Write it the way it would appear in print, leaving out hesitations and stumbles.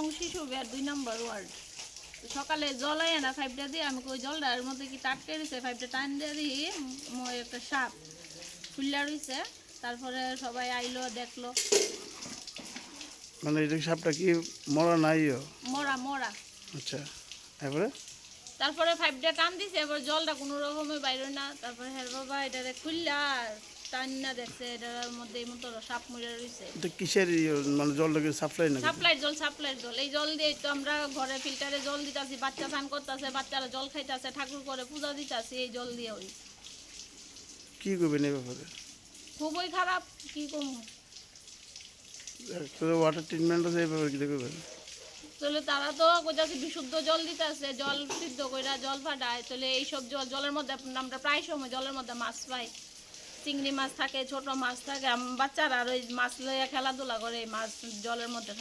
নং শিশু বিহার 2 নম্বর ওয়ার্ড। সকালে জল আয় না পাইপটা দিয়ে আমি কই জলটার মধ্যে কি টাটকে রয়েছে, পাইপটা টান দিয়ে দিই একটা সাপ ফুল্লা রয়েছে। তারপরে সবাই আইলো দেখলো। মানে এটা সাপটা কি মরা নাইও? মরা মরা। আচ্ছা, তারপরে তারপরে পাইপটা টান দিছে, এবার জলটা কোনো রকমে বাইরে না। তারপরে হ্যাঁ বাবা এটারে খুললা টান না দেখছে এটার মধ্যে এই মতো সাপ মরে রয়েছে। এটা কিসের মানে জলটাকে সাপ্লাই না? সাপ্লাইয়ের জল। এই জল দিয়ে তো আমরা ঘরে ফিল্টারে জল দিতেছি, বাচ্চা স্নান করতেছে, বাচ্চারা জল খাইতেছে, ঠাকুর করে পূজা দিতেছি এই জল দিয়ে। ওই কি করবেন এই ব্যাপারে? খুবই খারাপ, কি করবো। ওয়াটার ট্রিটমেন্ট আছে, এই ব্যাপারে কি করবেন? তাহলে তারা তো কোথাও বিশুদ্ধ জল দিতেছে, জল সিদ্ধ করে জল ফাটায়। তাহলে এইসব জলের মধ্যে আমরা প্রায় সময় জলের মধ্যে মাছ পাই, চিংড়ি মাছ থাকে, ছোট মাছ থাকে। বাচ্চারা আর ওই মাছ লইয়া খেলাধুলা করে, এই মাছ জলের মধ্যে থাকে।